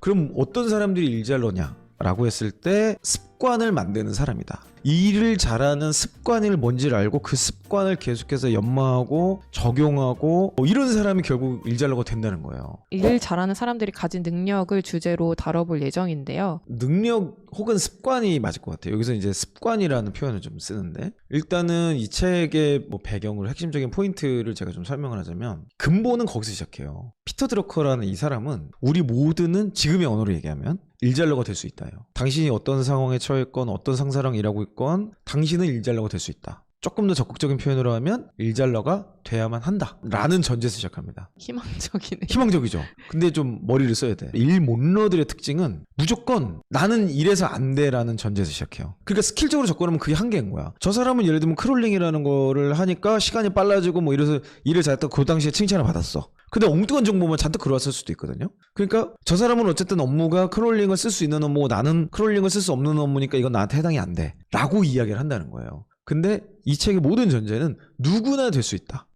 그럼 어떤 사람들이 일 잘 넣냐? 라고 했을 때 습관을 만드는 사람이다. 일을 잘하는 습관이 뭔지를 알고 그 습관을 계속해서 연마하고 적용하고 이런 사람이 결국 일 잘 넣고 된다는 거예요. 일 잘하는 사람들이 가진 능력을 주제로 다뤄볼 예정인데요. 능력 혹은 습관이 맞을 것 같아요. 여기서 이제 습관이라는 표현을 좀 쓰는데, 일단은 이 책의 배경으로 핵심적인 포인트를 제가 좀 설명을 하자면, 근본은 거기서 시작해요. 피터 드러커라는 이 사람은 우리 모두는 지금의 언어로 얘기하면 일잘러가 될 수 있다요. 당신이 어떤 상황에 처했건 어떤 상사랑 일하고 있건 당신은 일잘러가 될 수 있다. 조금 더 적극적인 표현으로 하면 일잘러가 돼야만 한다 라는 전제에서 시작합니다. 희망적이네. 희망적이죠. 근데 좀 머리를 써야 돼. 일 못러들의 특징은 무조건 나는 이래서 안 돼라는 전제에서 시작해요. 그러니까 스킬적으로 접근하면 그게 한계인 거야. 저 사람은 예를 들면 크롤링이라는 거를 하니까 시간이 빨라지고 뭐 이래서 일을 잘했다, 그 당시에 칭찬을 받았어. 근데 엉뚱한 정보만 잔뜩 들어왔을 수도 있거든요. 그러니까 저 사람은 어쨌든 업무가 크롤링을 쓸 수 있는 업무고 나는 크롤링을 쓸 수 없는 업무니까 이건 나한테 해당이 안 돼 라고 이야기를 한다는 거예요. 근데 이 책의 모든 전제는 누구나 될 수 있다.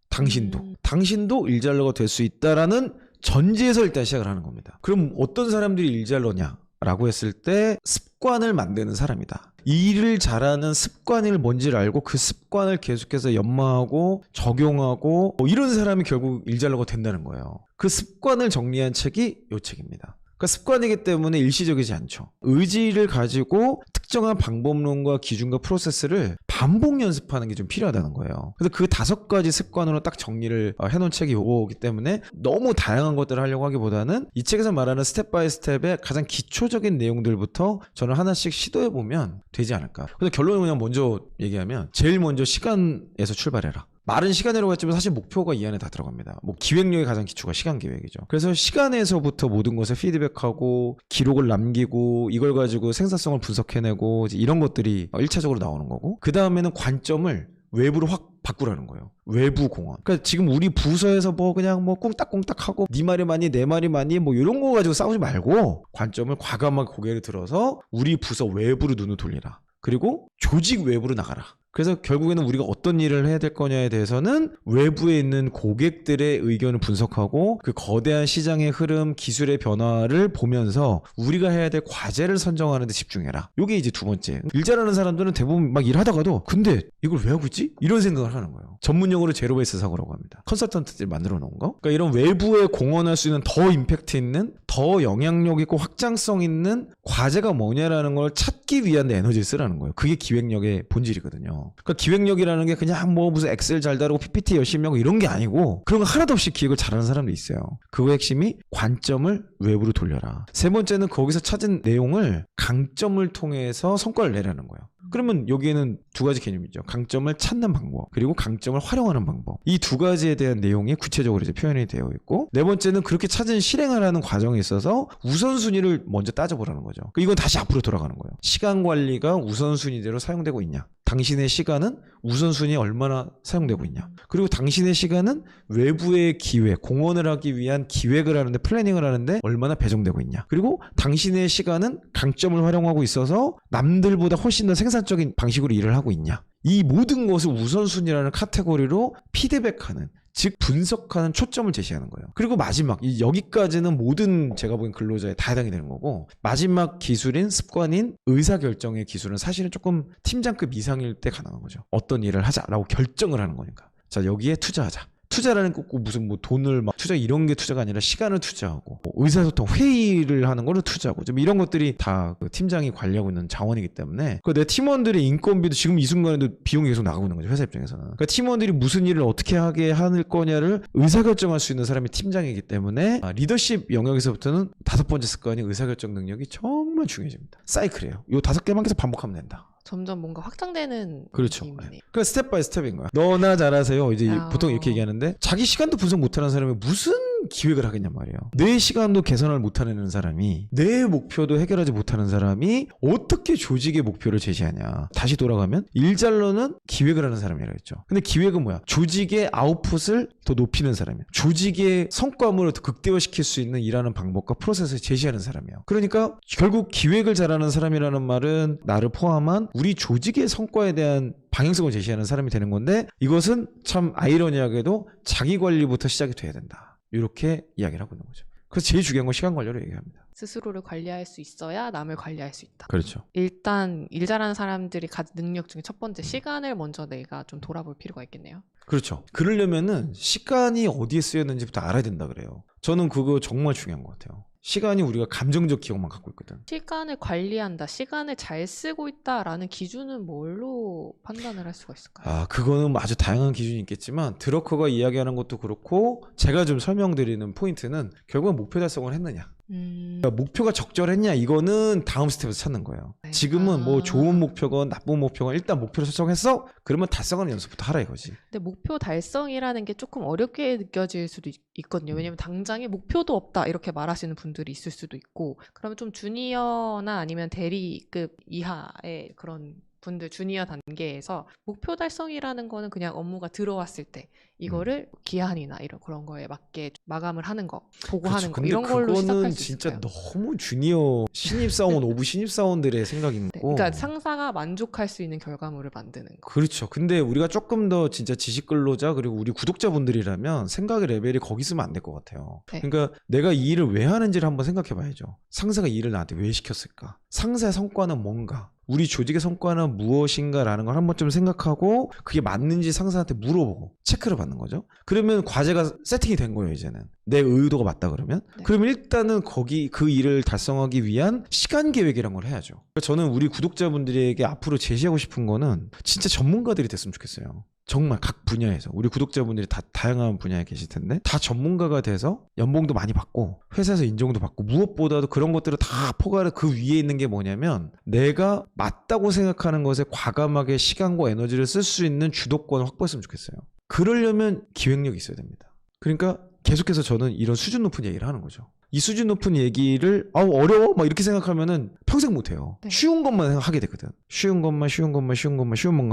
당신도 일잘러가 될 수 있다라는 전제에서 일단 시작을 하는 겁니다. 그럼 어떤 사람들이 일잘러냐? 라고 했을 때 습관을 만드는 사람이다. 일을 잘하는 습관이 뭔지를 알고 그 습관을 계속해서 연마하고 적용하고 이런 사람이 결국 일잘러가 된다는 거예요. 그 습관을 정리한 책이 이 책입니다. 그러니까 습관이기 때문에 일시적이지 않죠. 의지를 가지고 특정한 방법론과 기준과 프로세스를 반복 연습하는 게 좀 필요하다는 거예요. 그래서 그 5가지 습관으로 딱 정리를 해놓은 책이 이거기 때문에 너무 다양한 것들을 하려고 하기보다는 이 책에서 말하는 스텝 바이 스텝의 가장 기초적인 내용들부터 저는 하나씩 시도해보면 되지 않을까. 근데 결론을 그냥 먼저 얘기하면 제일 먼저 시간에서 출발해라. 말은 시간이라고 했지만 사실 목표가 이 안에 다 들어갑니다. 기획력의 가장 기초가 시간 계획이죠. 그래서 시간에서부터 모든 것을 피드백하고 기록을 남기고 이걸 가지고 생산성을 분석해내고 이런 것들이 1차적으로 나오는 거고, 그 다음에는 관점을 외부로 확 바꾸라는 거예요. 외부 공헌. 그러니까 지금 우리 부서에서 그냥 꽁딱꽁딱 하고 네 말이 많니 내 말이 많니 이런 거 가지고 싸우지 말고 관점을 과감하게 고개를 들어서 우리 부서 외부로 눈을 돌리라. 그리고 조직 외부로 나가라. 그래서 결국에는 우리가 어떤 일을 해야 될 거냐에 대해서는 외부에 있는 고객들의 의견을 분석하고 그 거대한 시장의 흐름, 기술의 변화를 보면서 우리가 해야 될 과제를 선정하는 데 집중해라. 이게 이제 두 번째. 일 잘하는 사람들은 대부분 막 일하다가도 근데 이걸 왜 하고 있지? 이런 생각을 하는 거예요. 전문용어로 제로베이스 사고라고 합니다. 컨설턴트들이 만들어 놓은 거. 그러니까 이런 외부에 공헌할 수 있는 더 임팩트 있는, 더 영향력 있고 확장성 있는 과제가 뭐냐라는 걸 찾기 위한 에너지를 쓰라는 거예요. 그게 기획력의 본질이거든요. 그러니까 기획력이라는 게 그냥 무슨 엑셀 잘 다루고 PPT 열심히 하고 이런 게 아니고, 그런 거 하나도 없이 기획을 잘하는 사람도 있어요. 그 핵심이 관점을 외부로 돌려라. 세 번째는 거기서 찾은 내용을 강점을 통해서 성과를 내라는 거예요. 그러면 여기에는 2가지 개념이죠. 강점을 찾는 방법, 그리고 강점을 활용하는 방법. 이 2가지에 대한 내용이 구체적으로 이제 표현이 되어 있고, 네 번째는 그렇게 찾은 실행하라는 과정에 있어서 우선순위를 먼저 따져보라는 거죠. 이건 다시 앞으로 돌아가는 거예요. 시간 관리가 우선순위대로 사용되고 있냐? 당신의 시간은 우선순위에 얼마나 사용되고 있냐? 그리고 당신의 시간은 외부의 기획, 공헌을 하기 위한 기획을 하는데, 플래닝을 하는데 얼마나 배정되고 있냐? 그리고 당신의 시간은 강점을 활용하고 있어서 남들보다 훨씬 더 생산적인 방식으로 일을 하고 있냐? 이 모든 것을 우선순위라는 카테고리로 피드백하는, 즉 분석하는 초점을 제시하는 거예요. 그리고 마지막, 여기까지는 모든 제가 보기엔 근로자에 다 해당이 되는 거고, 마지막 기술인 습관인 의사결정의 기술은 사실은 조금 팀장급 이상일 때 가능한 거죠. 어떤 일을 하자라고 결정을 하는 거니까. 자, 여기에 투자하자. 투자라는 거 꼭 무슨 돈을 투자 이런 게 투자가 아니라 시간을 투자하고 의사소통 회의를 하는 거를 투자하고 좀 이런 것들이 다 그 팀장이 관리하고 있는 자원이기 때문에 내 팀원들의 인건비도 지금 이 순간에도 비용이 계속 나가고 있는 거죠. 회사 입장에서는. 그러니까 팀원들이 무슨 일을 어떻게 하게 할 거냐를 의사결정할 수 있는 사람이 팀장이기 때문에 리더십 영역에서부터는 5번째 습관이 의사결정 능력이 정말 중요해집니다. 사이클이에요. 요 5개만 계속 반복하면 된다. 점점 뭔가 확장되는 그렇죠. 느낌이네요. 그러니까 스텝 바이 스텝인 거야. 너나 잘하세요. 이제 보통 이렇게 얘기하는데, 자기 시간도 분석 못하는 사람이 무슨 기획을 하겠냔 말이에요. 내 시간도 개선을 못하는 사람이, 내 목표도 해결하지 못하는 사람이 어떻게 조직의 목표를 제시하냐. 다시 돌아가면 일잘러는 기획을 하는 사람이라고 했죠. 근데 기획은 뭐야? 조직의 아웃풋을 더 높이는 사람이에요. 조직의 성과물을 더 극대화시킬 수 있는 일하는 방법과 프로세스를 제시하는 사람이에요. 그러니까 결국 기획을 잘하는 사람이라는 말은 나를 포함한 우리 조직의 성과에 대한 방향성을 제시하는 사람이 되는 건데, 이것은 참 아이러니하게도 자기 관리부터 시작이 돼야 된다. 이렇게 이야기를 하고 있는 거죠. 그래서 제일 중요한 건 시간 관리로 얘기합니다. 스스로를 관리할 수 있어야 남을 관리할 수 있다. 그렇죠. 일단 일 잘하는 사람들이 가진 능력 중에 첫 번째 시간을 먼저 내가 좀 돌아볼 필요가 있겠네요. 그렇죠. 그러려면은 시간이 어디에 쓰였는지부터 알아야 된다 그래요. 저는 그거 정말 중요한 것 같아요. 시간이 우리가 감정적 기억만 갖고 있거든. 시간을 관리한다, 시간을 잘 쓰고 있다라는 기준은 뭘로 판단을 할 수가 있을까요? 아, 그거는 아주 다양한 기준이 있겠지만 드러커가 이야기하는 것도 그렇고 제가 좀 설명드리는 포인트는 결국은 목표 달성을 했느냐. 그러니까 목표가 적절했냐 이거는 다음 스텝에서 찾는 거예요. 네. 지금은 뭐 아. 좋은 목표건 나쁜 목표건 일단 목표를 설정했어? 그러면 달성하는 연습부터 하라 이거지. 근데 목표 달성이라는 게 조금 어렵게 느껴질 수도 있거든요. 왜냐면 당장에 목표도 없다 이렇게 말하시는 분들이 있을 수도 있고, 그러면 좀 주니어나 아니면 대리급 이하의 그런 분들, 주니어 단계에서 목표 달성이라는 거는 그냥 업무가 들어왔을 때 이거를 기한이나 이런 그런 거에 맞게 마감을 하는 거, 보고하는 거, 근데 이런 걸로 시작할 그거는 수 진짜 있을까요? 너무 주니어 신입사원 오브 신입사원들의 생각인 네, 거고. 그러니까 상사가 만족할 수 있는 결과물을 만드는 거. 그렇죠. 근데 우리가 조금 더 진짜 지식 근로자 그리고 우리 구독자분들이라면 생각의 레벨이 거기 있으면 안 될 것 같아요. 네. 그러니까 내가 이 일을 왜 하는지를 한번 생각해 봐야죠. 상사가 이 일을 나한테 왜 시켰을까? 상사의 성과는 뭔가? 우리 조직의 성과는 무엇인가라는 걸 한번 좀 생각하고 그게 맞는지 상사한테 물어보고 체크를 받는 거죠. 그러면 과제가 세팅이 된 거예요, 이제는. 내 의도가 맞다 그러면. 네. 그러면 일단은 거기 그 일을 달성하기 위한 시간 계획이란 걸 해야죠. 그러니까 저는 우리 구독자분들에게 앞으로 제시하고 싶은 거는 진짜 전문가들이 됐으면 좋겠어요. 정말 각 분야에서 우리 구독자분들이 다 다양한 분야에 계실 텐데 다 전문가가 돼서 연봉도 많이 받고 회사에서 인정도 받고 무엇보다도 그런 것들을 다 포괄해 그 위에 있는 게 뭐냐면 내가 맞다고 생각하는 것에 과감하게 시간과 에너지를 쓸 수 있는 주도권을 확보했으면 좋겠어요. 그러려면 기획력이 있어야 됩니다. 그러니까 계속해서 저는 이런 수준 높은 얘기를 하는 거죠. 이 수준 높은 얘기를 어려워? 막 이렇게 생각하면은 평생 못해요. 네. 쉬운 것만 하게 되거든. 쉬운 것만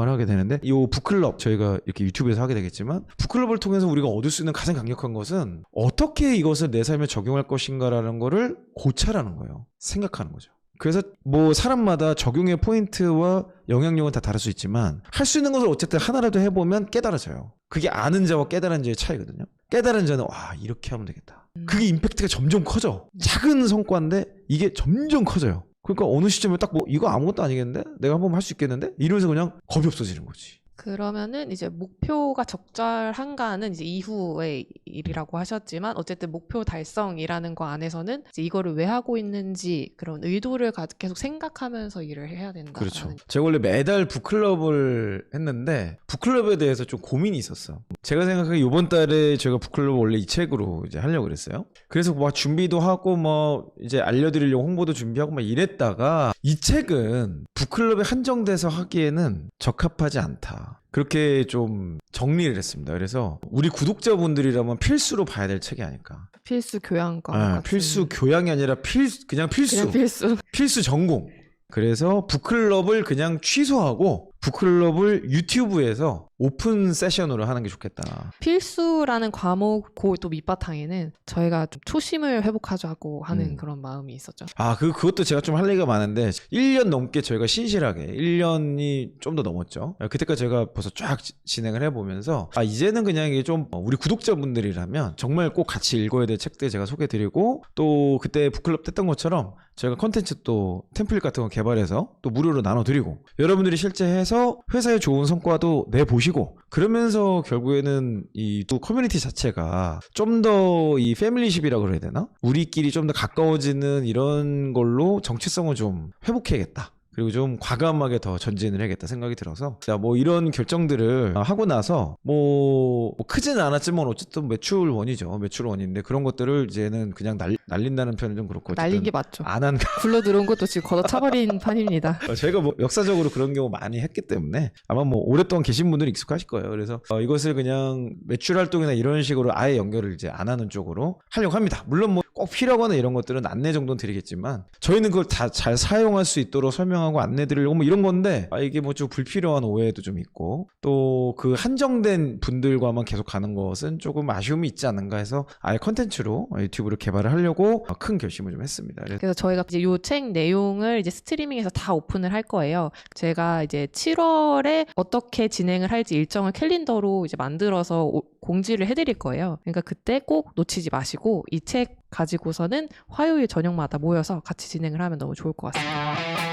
하게 되는데 이 북클럽 저희가 이렇게 유튜브에서 하게 되겠지만 북클럽을 통해서 우리가 얻을 수 있는 가장 강력한 것은 어떻게 이것을 내 삶에 적용할 것인가라는 거를 고찰하는 거예요. 생각하는 거죠. 그래서 뭐 사람마다 적용의 포인트와 영향력은 다 다를 수 있지만 할 수 있는 것을 어쨌든 하나라도 해보면 깨달아져요. 그게 아는 자와 깨달은 자의 차이거든요. 깨달은 자는 와 이렇게 하면 되겠다. 그게 임팩트가 점점 커져. 작은 성과인데 이게 점점 커져요. 그러니까 어느 시점에 딱 뭐 이거 아무것도 아니겠는데? 내가 한번 할 수 있겠는데? 이러면서 그냥 겁이 없어지는 거지. 그러면은 이제 목표가 적절한가는 이제 이후의 일이라고 하셨지만 어쨌든 목표 달성이라는 거 안에서는 이제 이거를 왜 하고 있는지 그런 의도를 계속 생각하면서 일을 해야 된다. 그렇죠. 제가 원래 매달 북클럽을 했는데 북클럽에 대해서 좀 고민이 있었어. 제가 생각하기에 이번 달에 제가 북클럽 원래 이 책으로 이제 하려고 그랬어요. 그래서 막 준비도 하고 뭐 이제 알려드리려고 홍보도 준비하고 막 이랬다가 이 책은 북클럽에 한정돼서 하기에는 적합하지 않다. 그렇게 좀 정리를 했습니다. 그래서 우리 구독자분들이라면 필수로 봐야 될 책이 아닐까. 필수 교양과 같은. 필수 교양이 아니라 그냥 필수. 필수 전공. 그래서 북클럽을 그냥 취소하고 북클럽을 유튜브에서 오픈 세션으로 하는 게 좋겠다. 필수라는 과목 또 밑바탕에는 저희가 좀 초심을 회복하자고 하는 그런 마음이 있었죠. 그것도 제가 좀 할 얘기가 많은데 1년 넘게 저희가 신실하게 1년이 좀 더 넘었죠. 그때까지 제가 벌써 쫙 진행을 해보면서 이제는 그냥 이게 좀 우리 구독자분들이라면 정말 꼭 같이 읽어야 될 책들 제가 소개해드리고 또 그때 북클럽 했던 것처럼 저희가 컨텐츠 또 템플릿 같은 거 개발해서 또 무료로 나눠드리고 여러분들이 실제 해서 회사에 좋은 성과도 내보시고 그러면서 결국에는 이 또 커뮤니티 자체가 좀 더 이 패밀리십이라고 그래야 되나? 우리끼리 좀 더 가까워지는 이런 걸로 정체성을 좀 회복해야겠다. 그리고 좀 과감하게 더 전진을 해야겠다 생각이 들어서 뭐 이런 결정들을 하고 나서 뭐 크지는 않았지만 어쨌든 매출원이죠. 매출원인데 그런 것들을 이제는 그냥 날린다는 표현은 좀 그렇고 날린 게 맞죠. 안 한 굴러 들어온 것도 지금 걷어차버린 판입니다. 제가 뭐 역사적으로 그런 경우 많이 했기 때문에 아마 뭐 오랫동안 계신 분들은 익숙하실 거예요. 그래서 이것을 그냥 매출 활동이나 이런 식으로 아예 연결을 이제 안 하는 쪽으로 하려고 합니다. 물론 뭐 꼭 필요하거나 이런 것들은 안내 정도는 드리겠지만 저희는 그걸 다 잘 사용할 수 있도록 설명을 설명하고 안내드리려고 뭐 이런 건데 이게 뭐 좀 불필요한 오해도 좀 있고 또 그 한정된 분들과만 계속 가는 것은 조금 아쉬움이 있지 않은가 해서 아예 컨텐츠로 유튜브를 개발을 하려고 큰 결심을 좀 했습니다. 그래서 저희가 이제 요 책 내용을 이제 스트리밍에서 다 오픈을 할 거예요. 제가 이제 7월에 어떻게 진행을 할지 일정을 캘린더로 이제 만들어서 공지를 해드릴 거예요. 그러니까 그때 꼭 놓치지 마시고 이 책 가지고서는 화요일 저녁마다 모여서 같이 진행을 하면 너무 좋을 것 같습니다.